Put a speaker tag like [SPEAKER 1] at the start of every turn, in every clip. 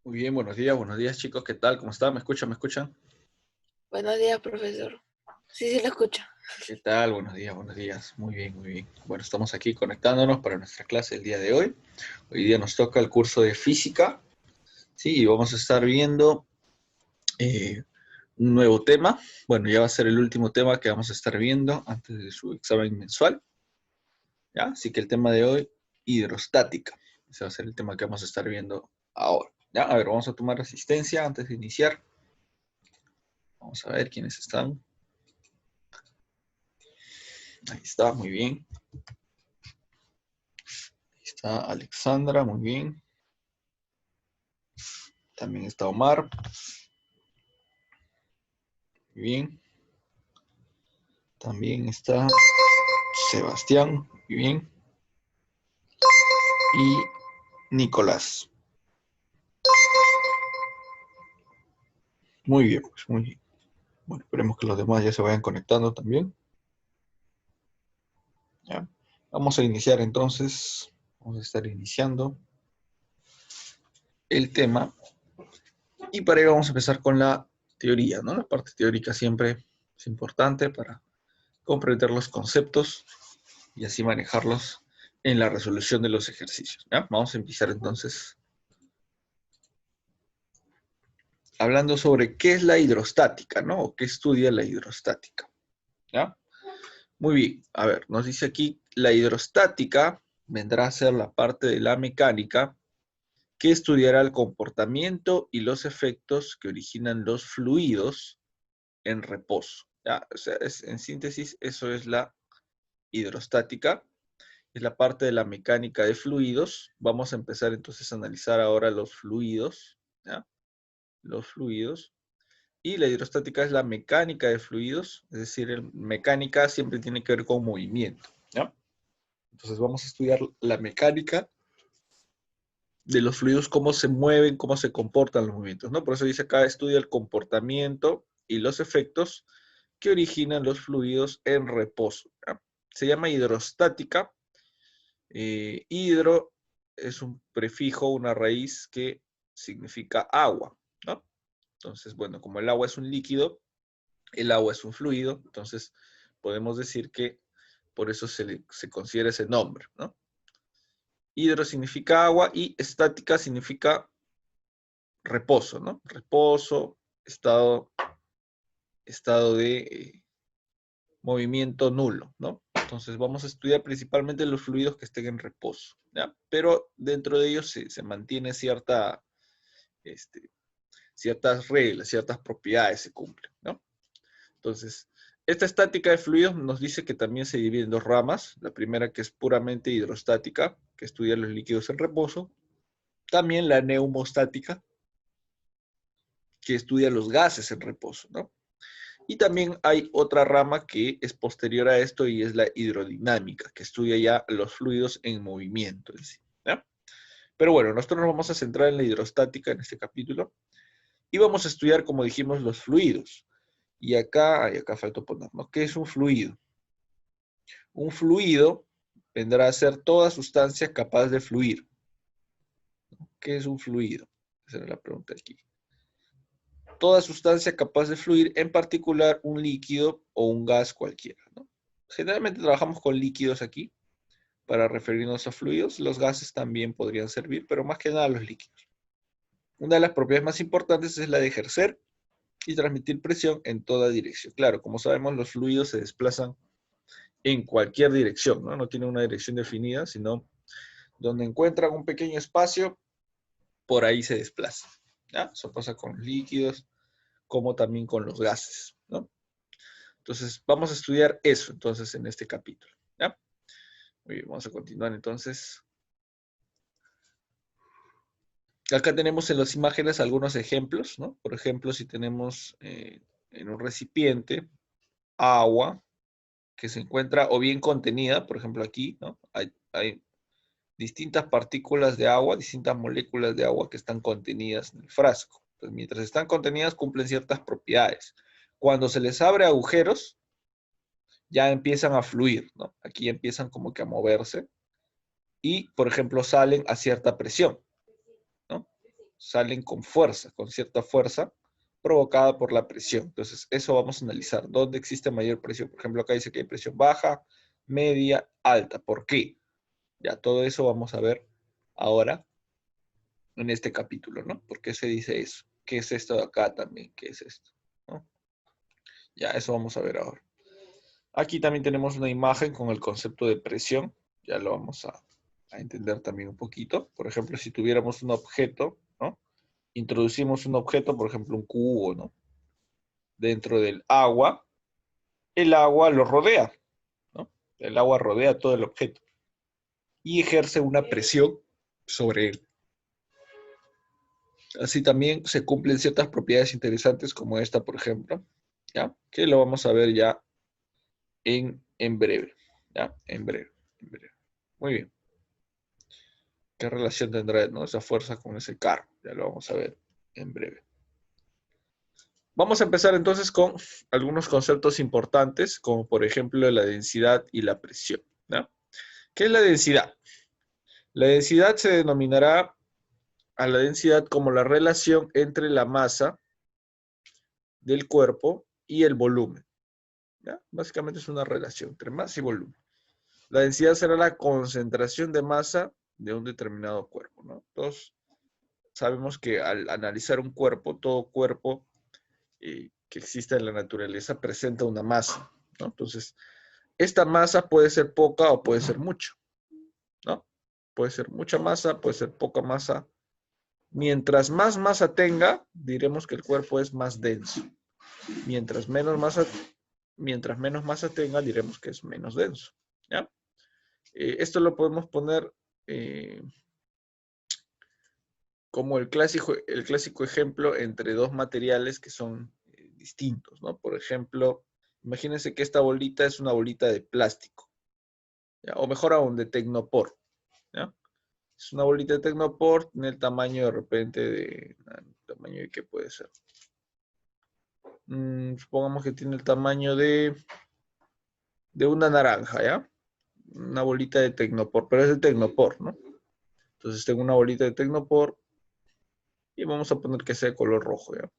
[SPEAKER 1] Muy bien, buenos días chicos, ¿qué tal? ¿Cómo están? ¿Me escuchan? ¿Me escuchan?
[SPEAKER 2] Buenos días, profesor. Sí, lo escucho.
[SPEAKER 1] ¿Qué tal? Buenos días. Muy bien, muy bien. Bueno, estamos aquí conectándonos para nuestra clase el día de hoy. Hoy día nos toca el curso de física, ¿sí? Y vamos a estar viendo un nuevo tema. Bueno, ya va a ser el último tema que vamos a estar viendo antes de su examen mensual, ¿ya? Así que el tema de hoy, hidrostática. Ese va a ser el tema que vamos a estar viendo ahora, ¿ya? A ver, vamos a tomar asistencia antes de iniciar. Vamos a ver quiénes están. Ahí está, muy bien. Ahí está Alexandra, muy bien. También está Omar. Muy bien. También está Sebastián, muy bien. Y Nicolás. Muy bien, pues muy bien. Bueno, esperemos que los demás ya se vayan conectando también. ¿Ya? Vamos a iniciar entonces. Vamos a estar iniciando el tema. Y para ello vamos a empezar con la teoría, ¿no? La parte teórica siempre es importante para comprender los conceptos y así manejarlos en la resolución de los ejercicios, ¿ya? Vamos a empezar entonces hablando sobre qué es la hidrostática, ¿no? O qué estudia la hidrostática, ¿ya? Muy bien, a ver, nos dice aquí, la hidrostática vendrá a ser la parte de la mecánica que estudiará el comportamiento y los efectos que originan los fluidos en reposo, ¿ya? O sea, en síntesis, eso es la hidrostática, es la parte de la mecánica de fluidos. Vamos a empezar entonces a analizar ahora los fluidos, ¿ya? Los fluidos. Y la hidrostática es la mecánica de fluidos, es decir, mecánica siempre tiene que ver con movimiento, ¿ya? Entonces vamos a estudiar la mecánica de los fluidos, cómo se mueven, cómo se comportan los movimientos, ¿no? Por eso dice acá, estudia el comportamiento y los efectos que originan los fluidos en reposo, ¿ya? Se llama hidrostática. Hidro es un prefijo, una raíz que significa agua, ¿no? Entonces, bueno, como el agua es un líquido, el agua es un fluido, entonces podemos decir que por eso se considera ese nombre, ¿no? Hidro significa agua y estática significa reposo, ¿no? Reposo, estado de movimiento nulo, ¿no? Entonces vamos a estudiar principalmente los fluidos que estén en reposo, ¿ya? Pero dentro de ellos se mantiene ciertas reglas, ciertas propiedades se cumplen, ¿no? Entonces, esta estática de fluidos nos dice que también se divide en dos ramas. La primera, que es puramente hidrostática, que estudia los líquidos en reposo. También la neumostática, que estudia los gases en reposo, ¿no? Y también hay otra rama que es posterior a esto y es la hidrodinámica, que estudia ya los fluidos en movimiento, ¿ya? Pero bueno, nosotros nos vamos a centrar en la hidrostática en este capítulo y vamos a estudiar, como dijimos, los fluidos. Y acá faltó ponernos, ¿qué es un fluido? Un fluido vendrá a ser toda sustancia capaz de fluir. ¿Qué es un fluido? Esa era la pregunta aquí. Toda sustancia capaz de fluir, en particular un líquido o un gas cualquiera, ¿no? Generalmente trabajamos con líquidos aquí para referirnos a fluidos. Los gases también podrían servir, pero más que nada los líquidos. Una de las propiedades más importantes es la de ejercer y transmitir presión en toda dirección. Claro, como sabemos, los fluidos se desplazan en cualquier dirección, ¿no? No tienen una dirección definida, sino donde encuentran un pequeño espacio, por ahí se desplazan, ¿ya? Eso pasa con los líquidos, como también con los gases, ¿no? Entonces, vamos a estudiar eso, entonces, en este capítulo, ¿ya? Muy bien, vamos a continuar, entonces. Acá tenemos en las imágenes algunos ejemplos, ¿no? Por ejemplo, si tenemos en un recipiente agua que se encuentra o bien contenida, por ejemplo aquí, ¿no? Hay distintas partículas de agua, distintas moléculas de agua que están contenidas en el frasco. Entonces, mientras están contenidas, cumplen ciertas propiedades. Cuando se les abre agujeros, ya empiezan a fluir, ¿no? Aquí ya empiezan como que a moverse y, por ejemplo, salen a cierta presión, ¿no? Salen con fuerza, con cierta fuerza provocada por la presión. Entonces, eso vamos a analizar. ¿Dónde existe mayor presión? Por ejemplo, acá dice que hay presión baja, media, alta. ¿Por qué? Ya, todo eso vamos a ver ahora en este capítulo, ¿no? ¿Por qué se dice eso? ¿Qué es esto de acá también? ¿Qué es esto? ¿No? Ya, eso vamos a ver ahora. Aquí también tenemos una imagen con el concepto de presión. Ya lo vamos a entender también un poquito. Por ejemplo, si tuviéramos un objeto, ¿no? Introducimos un objeto, por ejemplo, un cubo, ¿no? Dentro del agua, el agua lo rodea, ¿no? El agua rodea todo el objeto y ejerce una presión sobre él. Así también se cumplen ciertas propiedades interesantes como esta, por ejemplo, ¿ya? Que lo vamos a ver ya en breve, ¿ya? En breve, en breve. Muy bien. ¿Qué relación tendrá, ¿no? esa fuerza con ese carro? Ya lo vamos a ver en breve. Vamos a empezar entonces con algunos conceptos importantes, como por ejemplo la densidad y la presión, ¿no? ¿Qué es la densidad? La densidad se denominará a la densidad como la relación entre la masa del cuerpo y el volumen, ¿ya? Básicamente es una relación entre masa y volumen. La densidad será la concentración de masa de un determinado cuerpo, ¿no? Todos sabemos que al analizar un cuerpo, todo cuerpo que existe en la naturaleza presenta una masa, ¿no? Entonces, esta masa puede ser poca o puede ser mucha, ¿no? Puede ser mucha masa, puede ser poca masa. Mientras más masa tenga, diremos que el cuerpo es más denso. Mientras menos masa, mientras menos masa tenga, diremos que es menos denso, ¿ya? Esto lo podemos poner como el clásico ejemplo entre dos materiales que son distintos, ¿no? Por ejemplo, imagínense que esta bolita es una bolita de plástico, ¿ya? O mejor aún, de Tecnopor, ¿ya? Es una bolita de Tecnopor, tiene el tamaño de repente ¿el tamaño de qué puede ser? Supongamos que tiene el tamaño de una naranja, ¿ya? Una bolita de Tecnopor, pero es de Tecnopor, ¿no? Entonces tengo una bolita de Tecnopor y vamos a poner que sea de color rojo, ¿ya?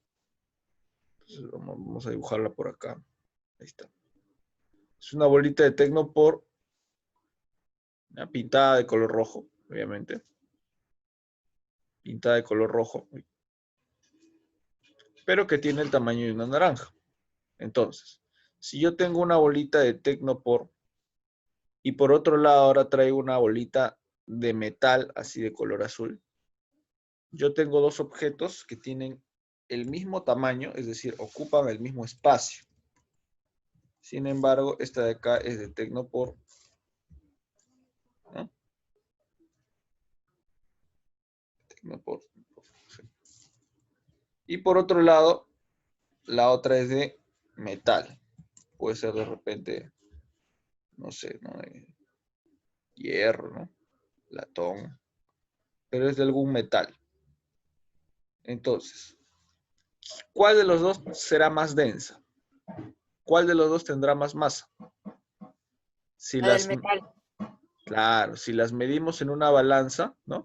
[SPEAKER 1] Entonces vamos a dibujarla por acá. Ahí está. Es una bolita de Tecnopor, ¿ya? Pintada de color rojo, obviamente. Pintada de color rojo. Pero que tiene el tamaño de una naranja. Entonces, si yo tengo una bolita de Tecnopor y por otro lado ahora traigo una bolita de metal así de color azul, yo tengo dos objetos que tienen el mismo tamaño, es decir, ocupan el mismo espacio. Sin embargo, esta de acá es de Tecnopor, ¿no? Tecnopor. Sí. Y por otro lado, la otra es de metal. Puede ser de repente, no sé, ¿no? Hierro, ¿no? Latón. Pero es de algún metal. Entonces, ¿cuál de los dos será más densa? ¿Cuál de los dos tendrá más masa? Si
[SPEAKER 2] La del
[SPEAKER 1] las,
[SPEAKER 2] metal.
[SPEAKER 1] claro, si las medimos en una balanza, ¿no?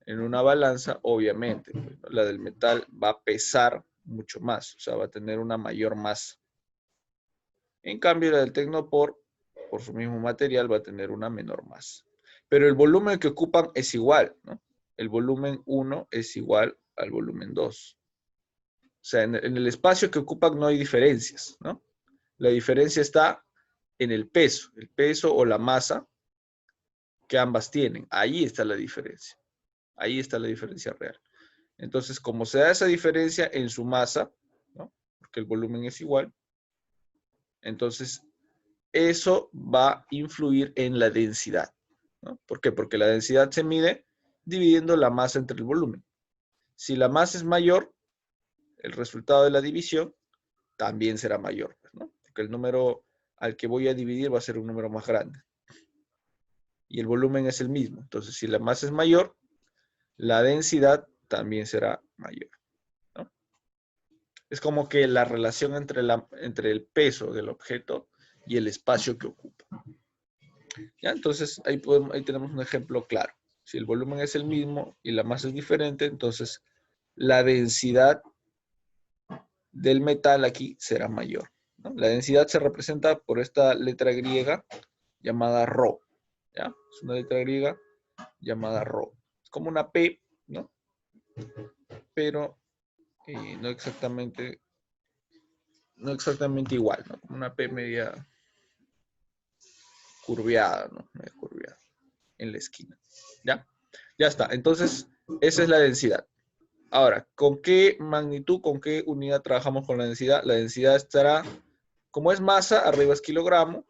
[SPEAKER 1] En una balanza, obviamente, pues, ¿no? La del metal va a pesar mucho más, o sea, va a tener una mayor masa. En cambio, la del Tecnopor, por su mismo material, va a tener una menor masa. Pero el volumen que ocupan es igual, ¿no? El volumen 1 es igual al volumen 2. O sea, en el espacio que ocupan no hay diferencias, ¿no? La diferencia está en el peso o la masa que ambas tienen. Ahí está la diferencia. Ahí está la diferencia real. Entonces, como se da esa diferencia en su masa, ¿no? Porque el volumen es igual, entonces eso va a influir en la densidad, ¿no? ¿Por qué? Porque la densidad se mide dividiendo la masa entre el volumen. Si la masa es mayor, el resultado de la división también será mayor, ¿no? Porque el número al que voy a dividir va a ser un número más grande. Y el volumen es el mismo. Entonces, si la masa es mayor, la densidad también será mayor, ¿no? Es como que la relación entre el peso del objeto y el espacio que ocupa. ¿Ya? Entonces, ahí tenemos un ejemplo claro. Si el volumen es el mismo y la masa es diferente, entonces la densidad del metal aquí será mayor, ¿no? La densidad se representa por esta letra griega llamada Rho. ¿Ya? Es una letra griega llamada Rho. Es como una P, ¿no? Pero no exactamente igual, ¿no? Como una P media curveada, ¿no? Media curveada en la esquina. ¿Ya? Ya está. Entonces, esa es la densidad. Ahora, ¿con qué magnitud, con qué unidad trabajamos con la densidad? La densidad estará, como es masa, arriba es kilogramo,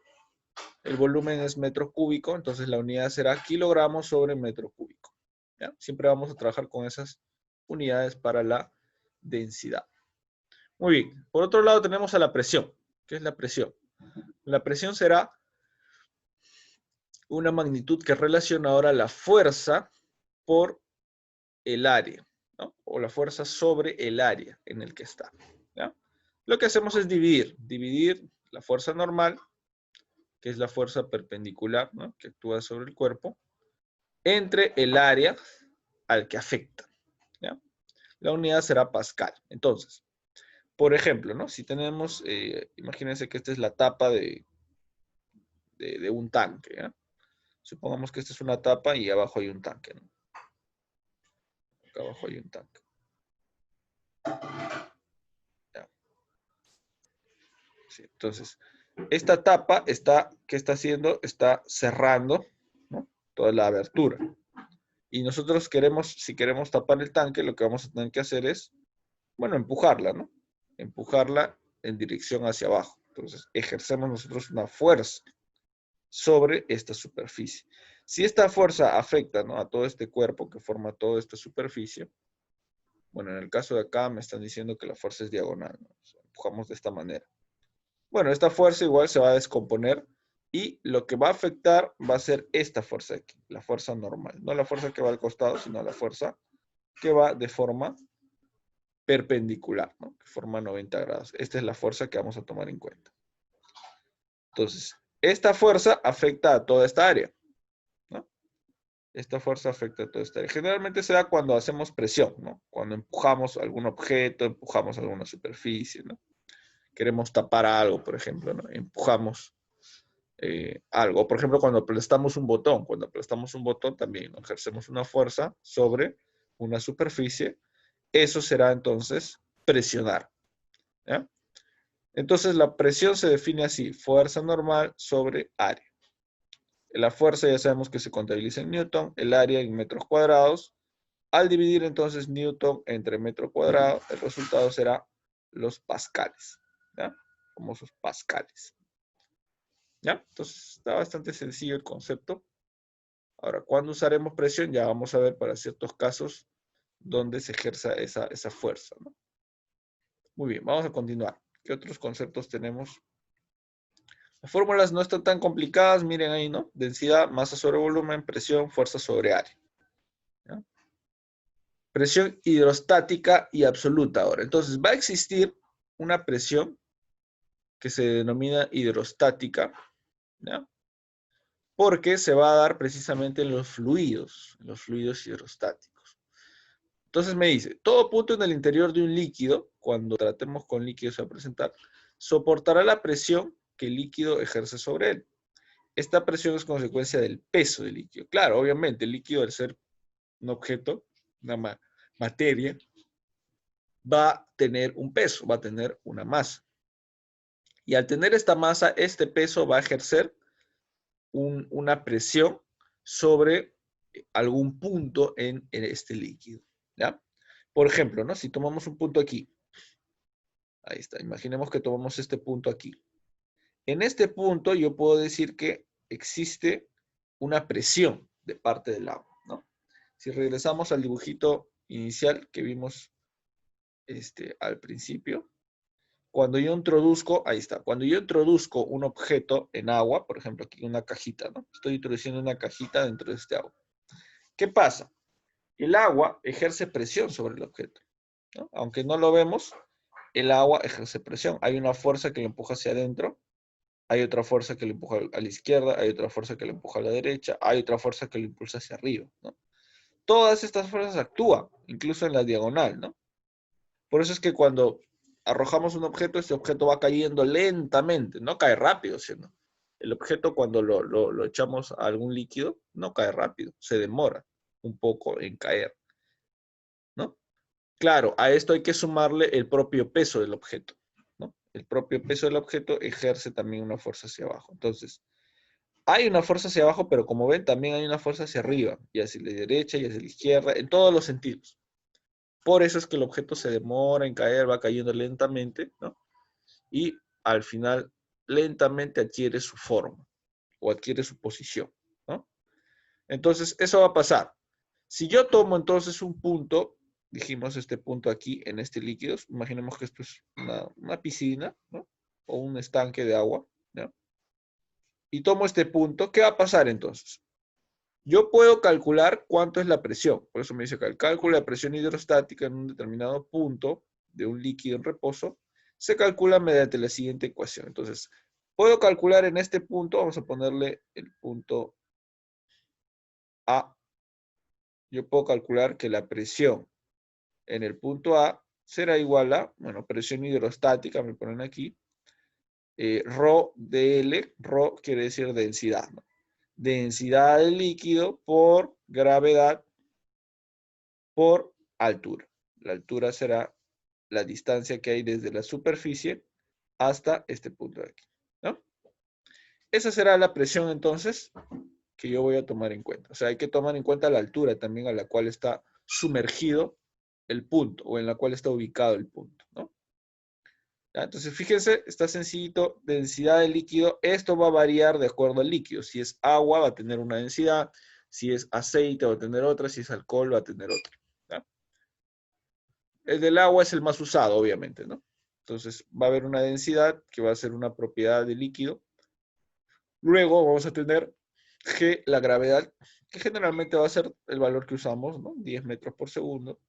[SPEAKER 1] el volumen es metro cúbico, entonces la unidad será kilogramo sobre metro cúbico. ¿Ya? Siempre vamos a trabajar con esas unidades para la densidad. Muy bien. Por otro lado tenemos a la presión. ¿Qué es la presión? La presión será una magnitud que relaciona ahora la fuerza por el área, ¿no? O la fuerza sobre el área en el que está. ¿Ya? Lo que hacemos es dividir la fuerza normal, que es la fuerza perpendicular, ¿no? Que actúa sobre el cuerpo, entre el área al que afecta. ¿Ya? La unidad será Pascal. Entonces, por ejemplo, ¿no? Si tenemos, imagínense que esta es la tapa de un tanque. ¿Ya? Supongamos que esta es una tapa y abajo hay un tanque, ¿no? Acá abajo hay un tanque. ¿Ya? Sí, entonces, esta tapa ¿qué está haciendo? Está cerrando, ¿no? Toda la abertura. Y nosotros si queremos tapar el tanque, lo que vamos a tener que hacer es, bueno, empujarla, ¿no? Empujarla en dirección hacia abajo. Entonces, ejercemos nosotros una fuerza sobre esta superficie. Si esta fuerza afecta, ¿no? A todo este cuerpo que forma toda esta superficie, bueno, en el caso de acá me están diciendo que la fuerza es diagonal, ¿no? O sea, empujamos de esta manera. Bueno, esta fuerza igual se va a descomponer y lo que va a afectar va a ser esta fuerza aquí, la fuerza normal. No la fuerza que va al costado, sino la fuerza que va de forma perpendicular, ¿no? Que forma 90 grados. Esta es la fuerza que vamos a tomar en cuenta. Entonces, esta fuerza afecta a toda esta área, ¿no? Esta fuerza afecta a toda esta área. Generalmente se da cuando hacemos presión, ¿no? Cuando empujamos algún objeto, empujamos alguna superficie, ¿no? Queremos tapar algo, por ejemplo, ¿no? Empujamos algo. Por ejemplo, cuando aplastamos un botón. Cuando aplastamos un botón también, ¿no? Ejercemos una fuerza sobre una superficie. Eso será entonces presionar. ¿Ya? Entonces la presión se define así, fuerza normal sobre área. La fuerza ya sabemos que se contabiliza en Newton, el área en metros cuadrados. Al dividir entonces Newton entre metro cuadrado, el resultado será los pascales. ¿Ya? Famosos pascales. ¿Ya? Entonces está bastante sencillo el concepto. Ahora, ¿cuándo usaremos presión? Ya vamos a ver para ciertos casos donde se ejerza esa fuerza, ¿no? Muy bien, vamos a continuar. ¿Qué otros conceptos tenemos? Las fórmulas no están tan complicadas, miren ahí, ¿no? Densidad, masa sobre volumen, presión, fuerza sobre área. ¿Ya? Presión hidrostática y absoluta ahora. Entonces, va a existir una presión que se denomina hidrostática, ¿ya? Porque se va a dar precisamente en los fluidos hidrostáticos. Entonces me dice, todo punto en el interior de un líquido, cuando tratemos con líquidos a presentar, soportará la presión que el líquido ejerce sobre él. Esta presión es consecuencia del peso del líquido. Claro, obviamente, el líquido, al ser un objeto, una materia, va a tener un peso, va a tener una masa. Y al tener esta masa, este peso va a ejercer una presión sobre algún punto en este líquido. ¿Ya? Por ejemplo, ¿no? Si tomamos un punto aquí, ahí está, imaginemos que tomamos este punto aquí. En este punto yo puedo decir que existe una presión de parte del agua, ¿no? Si regresamos al dibujito inicial que vimos al principio, cuando yo introduzco, ahí está, cuando yo introduzco un objeto en agua, por ejemplo aquí una cajita, ¿no? Estoy introduciendo una cajita dentro de este agua. ¿Qué pasa? El agua ejerce presión sobre el objeto, ¿no? Aunque no lo vemos, el agua ejerce presión. Hay una fuerza que lo empuja hacia adentro hay otra fuerza que lo empuja a la izquierda, hay otra fuerza que lo empuja a la derecha, hay otra fuerza que lo impulsa hacia arriba, ¿no? Todas estas fuerzas actúan, incluso en la diagonal, ¿no? Por eso es que cuando arrojamos un objeto, este objeto va cayendo lentamente, no cae rápido, sino el objeto cuando lo echamos a algún líquido, no cae rápido, se demora un poco en caer, ¿no? Claro, a esto hay que sumarle el propio peso del objeto, ¿no? El propio peso del objeto ejerce también una fuerza hacia abajo. Entonces, hay una fuerza hacia abajo, pero como ven, también hay una fuerza hacia arriba, y hacia la derecha, y hacia la izquierda, en todos los sentidos. Por eso es que el objeto se demora en caer, va cayendo lentamente, ¿no? Y al final lentamente adquiere su forma o adquiere su posición, ¿no? Entonces, eso va a pasar. Si yo tomo entonces un punto, dijimos este punto aquí en este líquido, imaginemos que esto es una piscina, ¿no? O un estanque de agua, ¿no? Y tomo este punto, ¿qué va a pasar entonces? Yo puedo calcular cuánto es la presión. Por eso me dice que el cálculo de presión hidrostática en un determinado punto de un líquido en reposo se calcula mediante la siguiente ecuación. Entonces, puedo calcular en este punto, vamos a ponerle el punto A. Yo puedo calcular que la presión en el punto A será igual a, bueno, presión hidrostática, me ponen aquí, Rho dl, Rho quiere decir densidad, ¿no? Densidad del líquido por gravedad por altura. La altura será la distancia que hay desde la superficie hasta este punto de aquí, ¿no? Esa será la presión entonces que yo voy a tomar en cuenta. O sea, hay que tomar en cuenta la altura también a la cual está sumergido el punto o en la cual está ubicado el punto, ¿no? ¿Ya? Entonces, fíjense, está sencillito, densidad del líquido. Esto va a variar de acuerdo al líquido. Si es agua, va a tener una densidad. Si es aceite, va a tener otra. Si es alcohol, va a tener otra. ¿Ya? El del agua es el más usado, obviamente, ¿no? Entonces, va a haber una densidad que va a ser una propiedad del líquido. Luego vamos a tener G, la gravedad, que generalmente va a ser el valor que usamos, ¿no? 10 metros por segundo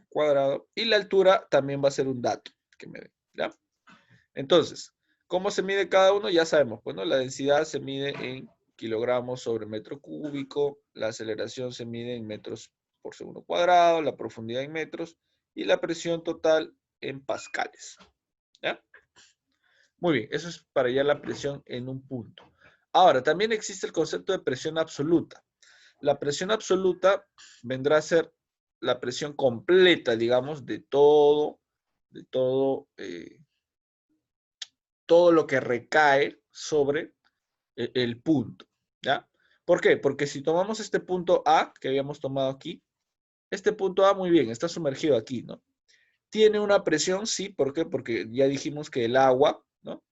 [SPEAKER 1] cuadrado. Y la altura también va a ser un dato que me dé, ¿ya? Entonces, ¿cómo se mide cada uno? Ya sabemos, bueno, la densidad se mide en kilogramos sobre metro cúbico, la aceleración se mide en metros por segundo cuadrado, la profundidad en metros y la presión total en pascales, ¿ya? Muy bien, eso es para ya la presión en un punto. Ahora, también existe el concepto de presión absoluta. La presión absoluta vendrá a ser la presión completa, digamos, todo lo que recae sobre el punto, ¿ya? ¿Por qué? Porque si tomamos este punto A que habíamos tomado aquí, este punto A muy bien, está sumergido aquí, ¿no? Tiene una presión, sí, ¿por qué? Porque ya dijimos que el agua, ¿no?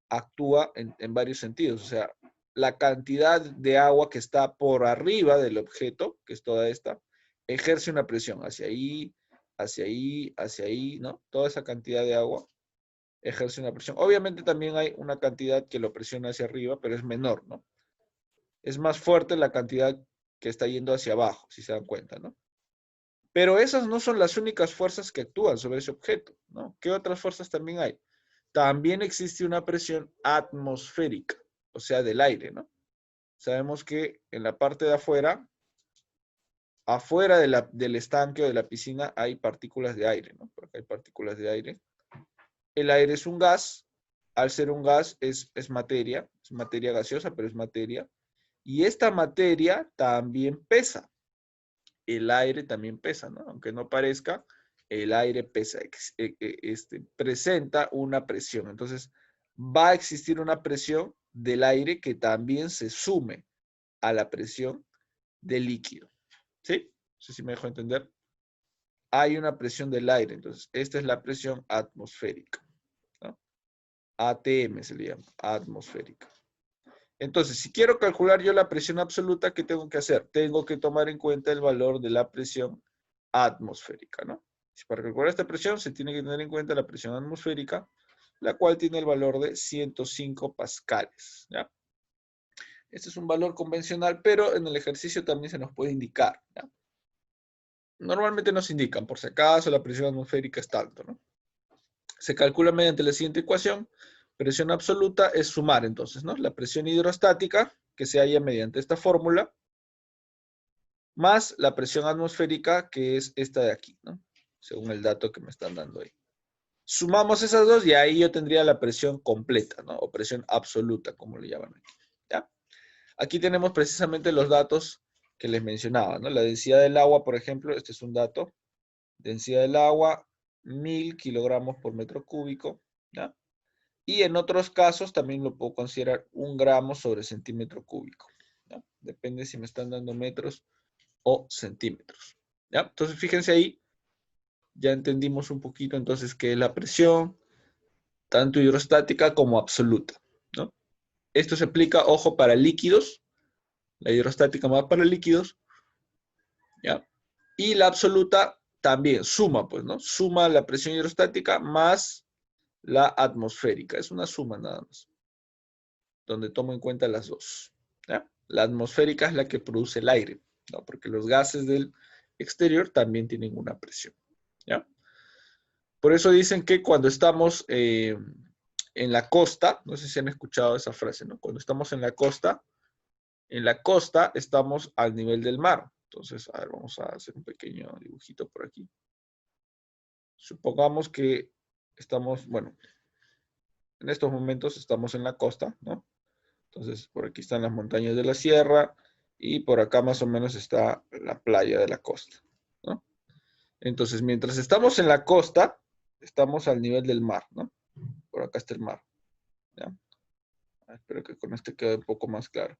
[SPEAKER 1] Actúa en varios sentidos, o sea, la cantidad de agua que está por arriba del objeto, que es toda esta, ejerce una presión hacia ahí, hacia ahí, hacia ahí, ¿no? Toda esa cantidad de agua ejerce una presión. Obviamente también hay una cantidad que lo presiona hacia arriba, pero es menor, ¿no? Es más fuerte la cantidad que está yendo hacia abajo, si se dan cuenta, ¿no? Pero esas no son las únicas fuerzas que actúan sobre ese objeto, ¿no? ¿Qué otras fuerzas también hay? También existe una presión atmosférica, o sea, del aire, ¿no? Sabemos que en la parte de afuera, afuera del estanque o de la piscina hay partículas de aire, ¿no? Porque hay partículas de aire. El aire es un gas, al ser un gas es materia gaseosa, pero es materia. Y esta materia también pesa. El aire también pesa, ¿no? Aunque no parezca, el aire pesa, presenta una presión. Entonces, va a existir una presión del aire que también se sume a la presión del líquido. ¿Sí? No sé si me dejo entender. Hay una presión del aire, entonces, esta es la presión atmosférica, ¿no? ATM se le llama, atmosférica. Entonces, si quiero calcular yo la presión absoluta, ¿qué tengo que hacer? Tengo que tomar en cuenta el valor de la presión atmosférica, ¿no? Para calcular esta presión se tiene que tener en cuenta la presión atmosférica, la cual tiene el valor de 105 pascales, ¿ya? Este es un valor convencional, pero en el ejercicio también se nos puede indicar, ¿ya? Normalmente nos indican, por si acaso la presión atmosférica es tanto, ¿no? Se calcula mediante la siguiente ecuación. Presión absoluta es sumar entonces, ¿no? La presión hidrostática que se halla mediante esta fórmula, más la presión atmosférica que es esta de aquí, ¿no? Según el dato que me están dando ahí. Sumamos esas dos y ahí yo tendría la presión completa, ¿no? O presión absoluta, como le llaman aquí, ¿ya? Aquí tenemos precisamente los datos que les mencionaba, ¿no? La densidad del agua, por ejemplo, este es un dato. Densidad del agua, 1000 kilogramos por metro cúbico, ¿ya? Y en otros casos también lo puedo considerar 1 gramo sobre centímetro cúbico, ¿ya? Depende si me están dando metros o centímetros, ¿ya? Entonces, fíjense ahí, ya entendimos un poquito entonces qué es la presión, tanto hidrostática como absoluta, ¿no? Esto se aplica, ojo, para líquidos, la hidrostática más para líquidos, ¿ya? Y la absoluta también suma, pues, ¿no? Suma la presión hidrostática más la atmosférica. Es una suma nada más, donde tomo en cuenta las dos, ¿ya? La atmosférica es la que produce el aire, ¿no? Porque los gases del exterior también tienen una presión, ¿ya? Por eso dicen que cuando estamos en la costa, no sé si han escuchado esa frase, ¿no? Cuando estamos en la costa estamos al nivel del mar. Entonces, a ver, vamos a hacer un pequeño dibujito por aquí. Supongamos que estamos, bueno, en estos momentos estamos en la costa, ¿no? Entonces, por aquí están las montañas de la sierra y por acá más o menos está la playa de la costa, ¿no? Entonces, mientras estamos en la costa, estamos al nivel del mar, ¿no? Por acá está el mar, ¿ya? Espero que con este quede un poco más claro.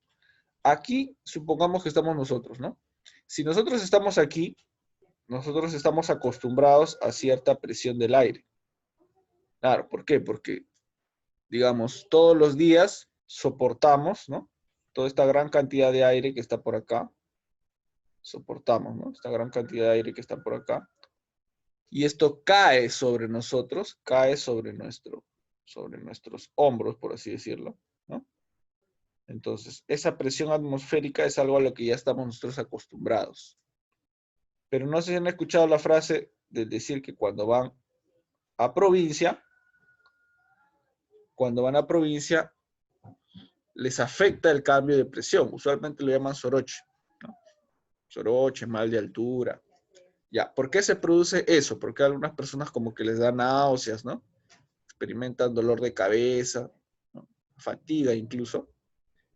[SPEAKER 1] Aquí, supongamos que estamos nosotros, ¿no? Si nosotros estamos aquí, nosotros estamos acostumbrados a cierta presión del aire. Claro, ¿por qué? Porque, digamos, todos los días soportamos, ¿no? Toda esta gran cantidad de aire que está por acá, soportamos, ¿no? Esta gran cantidad de aire que está por acá. Y esto cae sobre nosotros, cae sobre nuestros hombros, por así decirlo, ¿no? Entonces, esa presión atmosférica es algo a lo que ya estamos nosotros acostumbrados. Pero no sé si han escuchado la frase de decir que cuando van a provincia, les afecta el cambio de presión. Usualmente lo llaman soroche, ¿no? Soroche, mal de altura. Ya, ¿por qué se produce eso? Porque a algunas personas como que les da náuseas, ¿no? Experimentan dolor de cabeza, ¿no? Fatiga incluso.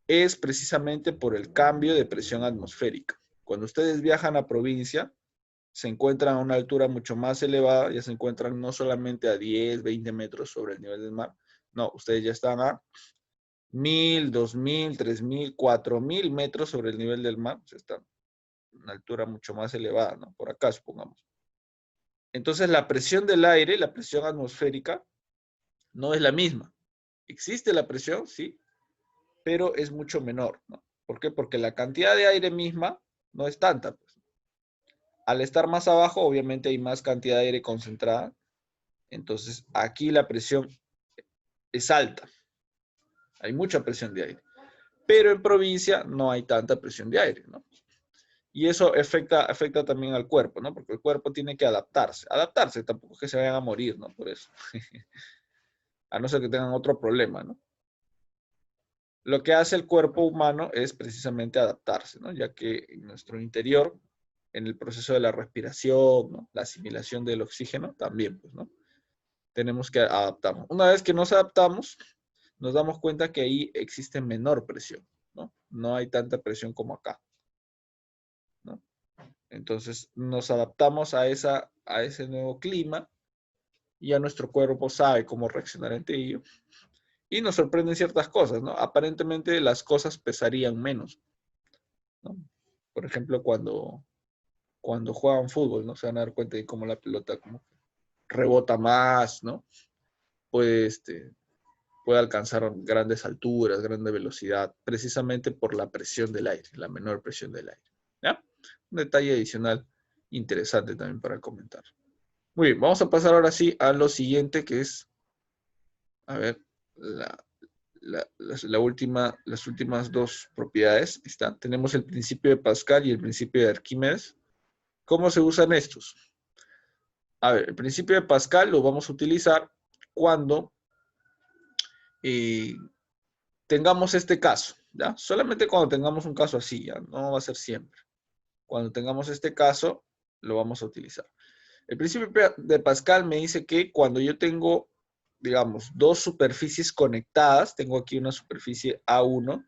[SPEAKER 1] Es precisamente por el cambio de presión atmosférica. Cuando ustedes viajan a provincia, se encuentran a una altura mucho más elevada, ya se encuentran no solamente a 10, 20 metros sobre el nivel del mar, no, ustedes ya están a 1000, 2000, 3000, 4000 metros sobre el nivel del mar, o sea, están a una altura mucho más elevada, ¿no? Por acá, supongamos. Entonces, la presión del aire, la presión atmosférica, no es la misma. Existe la presión, sí, pero es mucho menor, ¿no? ¿Por qué? Porque la cantidad de aire misma no es tanta, pues. Al estar más abajo, obviamente hay más cantidad de aire concentrada, entonces aquí la presión es alta, hay mucha presión de aire, pero en provincia no hay tanta presión de aire, ¿no? Y eso afecta también al cuerpo, ¿no? Porque el cuerpo tiene que adaptarse, tampoco es que se vayan a morir, ¿no? Por eso, a no ser que tengan otro problema, ¿no? Lo que hace el cuerpo humano es precisamente adaptarse, ¿no? Ya que en nuestro interior, en el proceso de la respiración, ¿no? La asimilación del oxígeno, también, pues, ¿no? Tenemos que adaptarnos. Una vez que nos adaptamos, nos damos cuenta que ahí existe menor presión, ¿no? No hay tanta presión como acá, ¿no? Entonces, nos adaptamos a ese nuevo clima y ya nuestro cuerpo sabe cómo reaccionar ante ello. Y nos sorprenden ciertas cosas, ¿no? Aparentemente las cosas pesarían menos, ¿no? Por ejemplo, cuando juegan fútbol, ¿no? Se van a dar cuenta de cómo la pelota como rebota más, ¿no? Puede, puede alcanzar grandes alturas, grande velocidad, precisamente por la presión del aire, la menor presión del aire, ¿ya? Un detalle adicional interesante también para comentar. Muy bien, vamos a pasar ahora sí a lo siguiente, que es, a ver, las últimas dos propiedades. Están. Tenemos el principio de Pascal y el principio de Arquímedes. ¿Cómo se usan estos? A ver, el principio de Pascal lo vamos a utilizar cuando tengamos este caso, ¿ya? Solamente cuando tengamos un caso así, ¿ya? No va a ser siempre. Cuando tengamos este caso, lo vamos a utilizar. El principio de Pascal me dice que cuando yo tengo, digamos, dos superficies conectadas, tengo aquí una superficie A1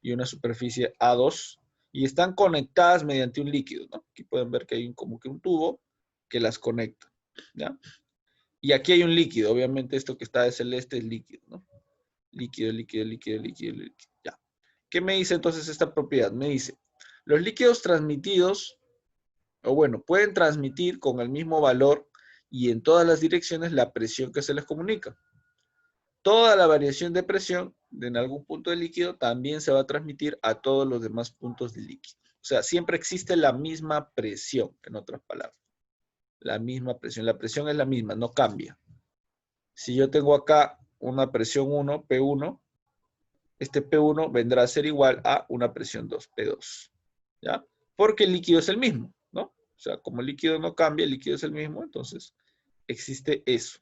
[SPEAKER 1] y una superficie A2, y están conectadas mediante un líquido, ¿no? Aquí pueden ver que hay como que un tubo que las conecta, ¿ya? Y aquí hay un líquido, obviamente esto que está de celeste es líquido, ¿no? Líquido, líquido, líquido, líquido, líquido, ya. ¿Qué me dice entonces esta propiedad? Me dice, los líquidos transmitidos, o bueno, pueden transmitir con el mismo valor y en todas las direcciones la presión que se les comunica. Toda la variación de presión en algún punto del líquido también se va a transmitir a todos los demás puntos del líquido. O sea, siempre existe la misma presión, en otras palabras. La misma presión. La presión es la misma, no cambia. Si yo tengo acá una presión 1, P1, este P1 vendrá a ser igual a una presión 2, P2. ¿Ya? Porque el líquido es el mismo, ¿no? O sea, como el líquido no cambia, el líquido es el mismo, entonces existe eso.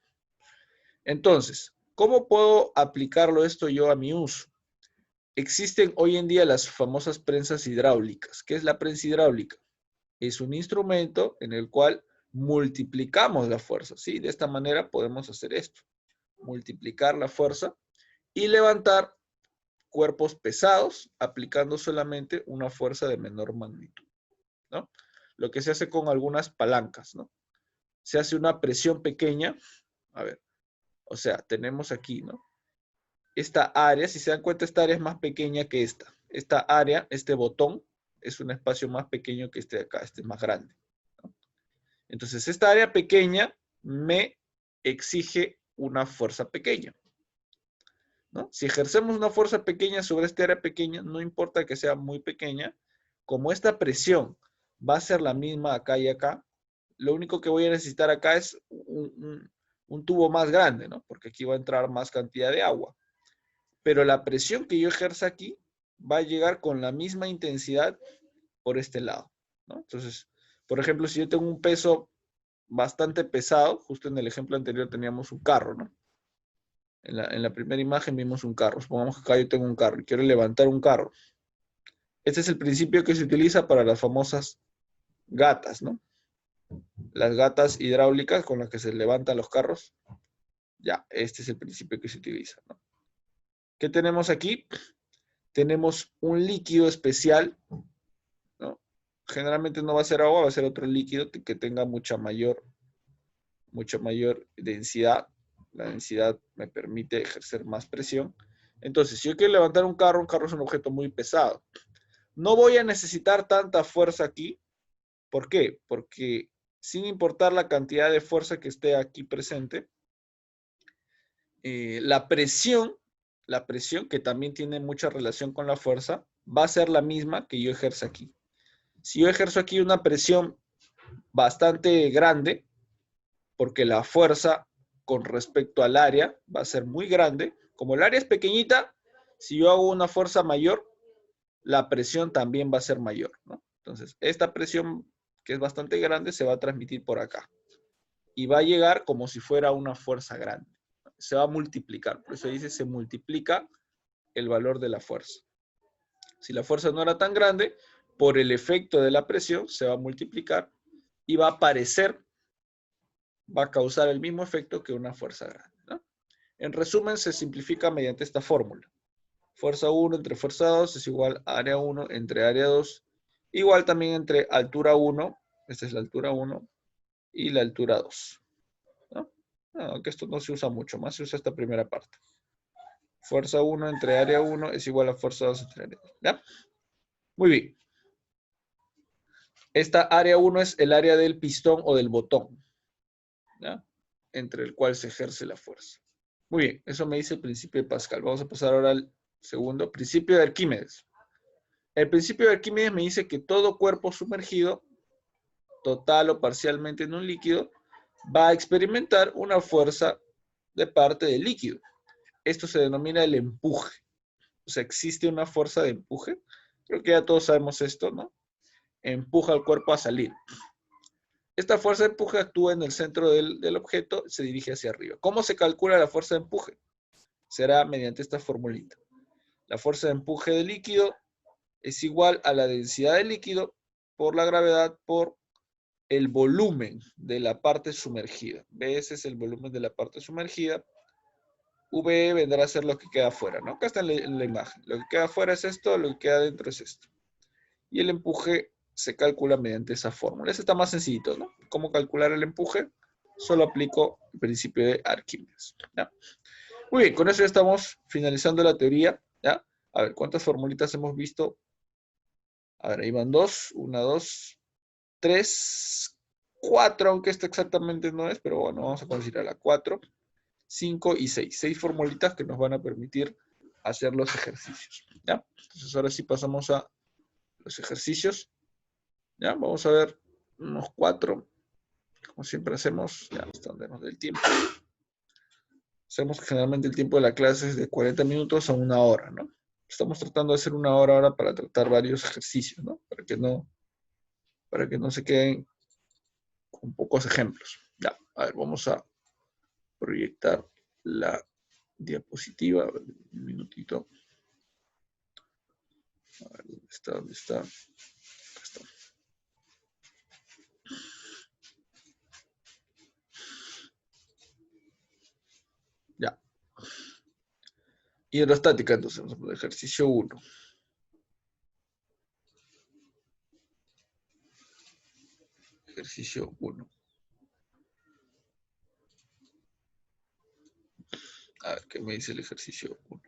[SPEAKER 1] Entonces, ¿cómo puedo aplicarlo esto yo a mi uso? Existen hoy en día las famosas prensas hidráulicas. ¿Qué es la prensa hidráulica? Es un instrumento en el cual multiplicamos la fuerza, ¿sí? De esta manera podemos hacer esto. Multiplicar la fuerza y levantar cuerpos pesados aplicando solamente una fuerza de menor magnitud, ¿no? Lo que se hace con algunas palancas, ¿no? Se hace una presión pequeña. A ver, o sea, tenemos aquí, ¿no? Esta área, si se dan cuenta, esta área es más pequeña que esta. Esta área, este botón, es un espacio más pequeño que este de acá, este es más grande, ¿no? Entonces, esta área pequeña me exige una fuerza pequeña, ¿no? Si ejercemos una fuerza pequeña sobre esta área pequeña, no importa que sea muy pequeña, como esta presión va a ser la misma acá y acá, lo único que voy a necesitar acá es un tubo más grande, ¿no? Porque aquí va a entrar más cantidad de agua. Pero la presión que yo ejerza aquí va a llegar con la misma intensidad por este lado, ¿no? Entonces, por ejemplo, si yo tengo un peso bastante pesado, justo en el ejemplo anterior teníamos un carro, ¿no? En la primera imagen vimos un carro. Supongamos que acá yo tengo un carro y quiero levantar un carro. Este es el principio que se utiliza para las famosas gatas, ¿no? Las gatas hidráulicas con las que se levantan los carros. Ya, este es el principio que se utiliza, ¿no? ¿Qué tenemos aquí? Tenemos un líquido especial, ¿no? Generalmente no va a ser agua, va a ser otro líquido que tenga mucha mayor densidad. La densidad me permite ejercer más presión. Entonces, si yo quiero levantar un carro es un objeto muy pesado. No voy a necesitar tanta fuerza aquí. ¿Por qué? Porque sin importar la cantidad de fuerza que esté aquí presente, la presión, que también tiene mucha relación con la fuerza, va a ser la misma que yo ejerza aquí. Si yo ejerzo aquí una presión bastante grande, porque la fuerza con respecto al área va a ser muy grande, como el área es pequeñita, si yo hago una fuerza mayor, la presión también va a ser mayor, ¿no? Entonces, esta presión, que es bastante grande, se va a transmitir por acá. Y va a llegar como si fuera una fuerza grande. Se va a multiplicar. Por eso dice, se multiplica el valor de la fuerza. Si la fuerza no era tan grande, por el efecto de la presión, se va a multiplicar y va a parecer, va a causar el mismo efecto que una fuerza grande, ¿no? En resumen, se simplifica mediante esta fórmula. Fuerza 1 entre fuerza 2 es igual a área 1 entre área 2, igual también entre altura 1, esta es la altura 1, y la altura 2, ¿no? Aunque esto no se usa mucho, más se usa esta primera parte. Fuerza 1 entre área 1 es igual a fuerza 2 entre área 2, ¿ya? Muy bien. Esta área 1 es el área del pistón o del botón, ¿ya? Entre el cual se ejerce la fuerza. Muy bien, eso me dice el principio de Pascal. Vamos a pasar ahora al segundo, principio de Arquímedes. El principio de Arquímedes me dice que todo cuerpo sumergido, total o parcialmente en un líquido, va a experimentar una fuerza de parte del líquido. Esto se denomina el empuje. O sea, existe una fuerza de empuje. Creo que ya todos sabemos esto, ¿no? Empuja al cuerpo a salir. Esta fuerza de empuje actúa en el centro del objeto, se dirige hacia arriba. ¿Cómo se calcula la fuerza de empuje? será mediante esta formulita. La fuerza de empuje del líquido es igual a la densidad del líquido por la gravedad por el volumen de la parte sumergida. B, ese es el volumen de la parte sumergida. V vendrá a ser lo que queda afuera, ¿no? Acá está en la imagen. Lo que queda afuera es esto, lo que queda adentro es esto. Y el empuje se calcula mediante esa fórmula. Ese está más sencillito, ¿no? ¿Cómo calcular el empuje? Solo aplico el principio de Arquímedes, ¿ya? Muy bien, con eso ya estamos finalizando la teoría, ¿ya? A ver, ¿cuántas formulitas hemos visto? A ver, ahí van 2, 1, 2, 3, 4, aunque esta exactamente no es, pero bueno, vamos a considerarla 4, 5 y 6. 6 formulitas que nos van a permitir hacer los ejercicios, ¿ya? Entonces ahora sí pasamos a los ejercicios, ¿ya? Vamos a ver unos 4, como siempre hacemos, ya hasta donde nos dé el tiempo. Hacemos generalmente el tiempo de la clase es de 40 minutos a 1 hora, ¿no? Estamos tratando de hacer 1 hora ahora para tratar varios ejercicios, ¿no? Para que no se queden con pocos ejemplos. Ya, a ver, vamos a proyectar la diapositiva. A ver, un minutito. A ver, ¿dónde está? ¿Dónde está? Acá está. Ya. Hidrostática, entonces, vamos a poner ejercicio 1. Ejercicio 1. A ver, ¿qué me dice el ejercicio 1?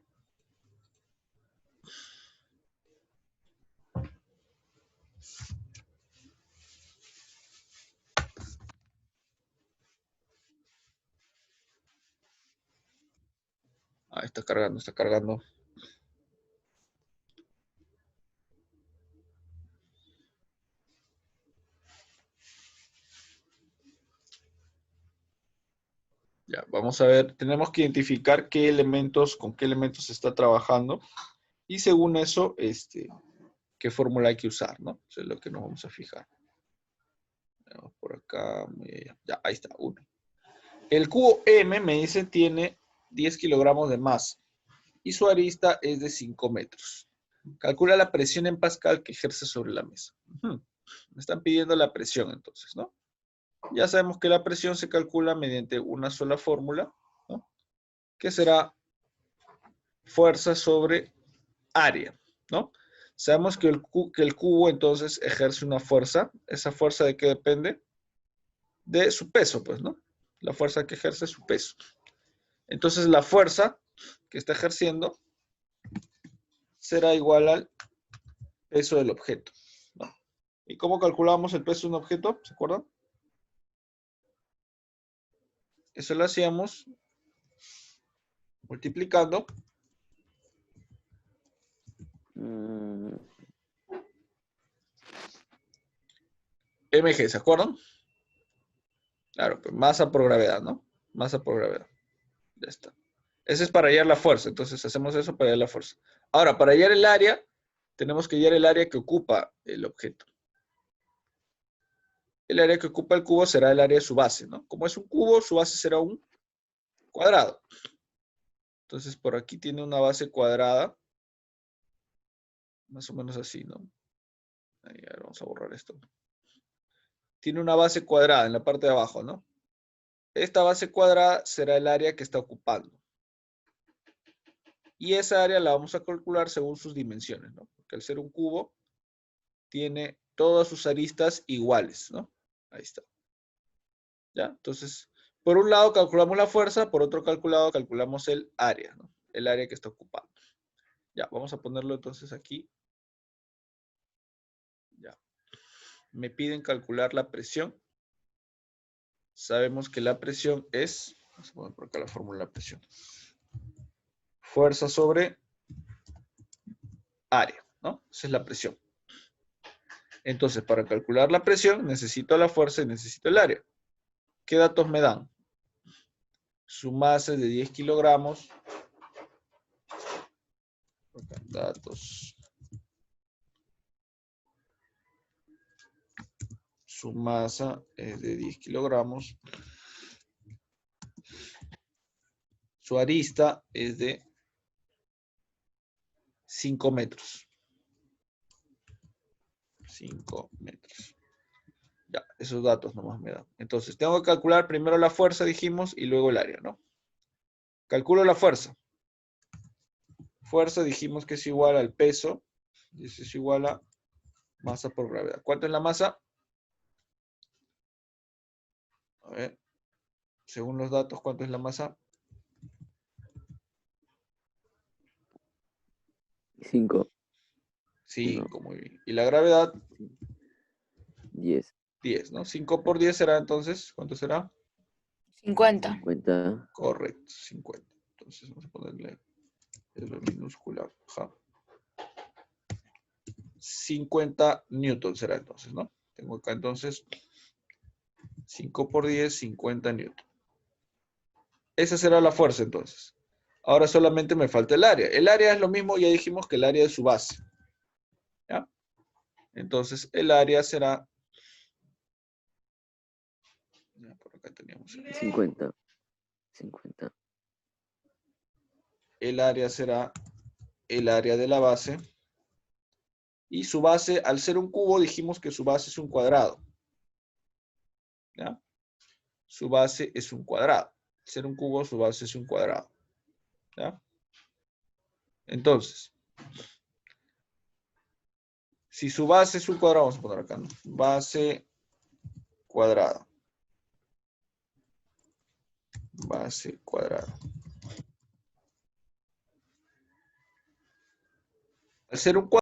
[SPEAKER 1] Ah, está cargando, está cargando. Ya, vamos a ver, tenemos que identificar qué elementos, con qué elementos se está trabajando y según eso, qué fórmula hay que usar, ¿no? Eso es lo que nos vamos a fijar. Vamos por acá, ya, ahí está, 1. El cubo M, me dice, tiene 10 kilogramos de masa y su arista es de 5 metros. Calcula la presión en pascal que ejerce sobre la mesa. Me están pidiendo la presión entonces, ¿no? Ya sabemos que la presión se calcula mediante una sola fórmula, ¿no? Que será fuerza sobre área, ¿no? Sabemos que el cubo entonces ejerce una fuerza. ¿Esa fuerza de qué depende? De su peso, pues, ¿no? La fuerza que ejerce es su peso. Entonces la fuerza que está ejerciendo será igual al peso del objeto, ¿no? ¿Y cómo calculamos el peso de un objeto? ¿Se acuerdan? Eso lo hacíamos multiplicando mg, ¿se acuerdan? Claro, pues masa por gravedad, ¿no? Masa por gravedad. Ya está. Ese es para hallar la fuerza, entonces hacemos eso para hallar la fuerza. Ahora, para hallar el área, tenemos que hallar el área que ocupa el objeto. El área que ocupa el cubo será el área de su base, ¿no? Como es un cubo, su base será un cuadrado. Entonces, por aquí tiene una base cuadrada, más o menos así, ¿no? Ahí, a ver, vamos a borrar esto. Tiene una base cuadrada en la parte de abajo, ¿no? Esta base cuadrada será el área que está ocupando. Y esa área la vamos a calcular según sus dimensiones, ¿no? Porque al ser un cubo, tiene todas sus aristas iguales, ¿no? Ahí está. ¿Ya? Entonces, por un lado calculamos la fuerza, por otro calculado calculamos el área, ¿no? El área que está ocupando. Ya, vamos a ponerlo entonces aquí. Ya. Me piden calcular la presión. Sabemos que la presión es, vamos a poner por acá la fórmula de la presión. Fuerza sobre área, ¿no? Esa es la presión. Entonces, para calcular la presión, necesito la fuerza y necesito el área. ¿Qué datos me dan? Su masa es de 10 kilogramos. Datos. Su masa es de 10 kilogramos. Su arista es de 5 metros. 5 metros. Ya, esos datos nomás me dan. Entonces, tengo que calcular primero la fuerza, dijimos, y luego el área, ¿no? Calculo la fuerza. Fuerza dijimos que es igual al peso. Y eso es igual a masa por gravedad. ¿Cuánto es la masa? A ver, según los datos, ¿cuánto es la masa?
[SPEAKER 3] 5.
[SPEAKER 1] 5, muy bien. ¿Y la gravedad?
[SPEAKER 3] 10.
[SPEAKER 1] 10, ¿no? 5 por 10 será entonces, ¿cuánto será?
[SPEAKER 2] 50.
[SPEAKER 3] 50.
[SPEAKER 1] Correcto, 50. Entonces vamos a ponerle el minúscula. Ajá. 50 newton será entonces, ¿no? Tengo acá entonces 5 por 10, 50 newton. Esa será la fuerza entonces. Ahora solamente me falta el área. El área es lo mismo, ya dijimos que el área de su base. ¿Ya? Entonces el área será... Ya, por acá teníamos.
[SPEAKER 3] 50. 50.
[SPEAKER 1] El área será el área de la base. Y su base, al ser un cubo, dijimos que su base es un cuadrado. ¿Ya? Su base es un cuadrado. Al ser un cubo, su base es un cuadrado. ¿Ya? Entonces, si su base es un cuadrado, vamos a poner acá, ¿no? Base cuadrada. Base cuadrada. Al ser un cuadrado,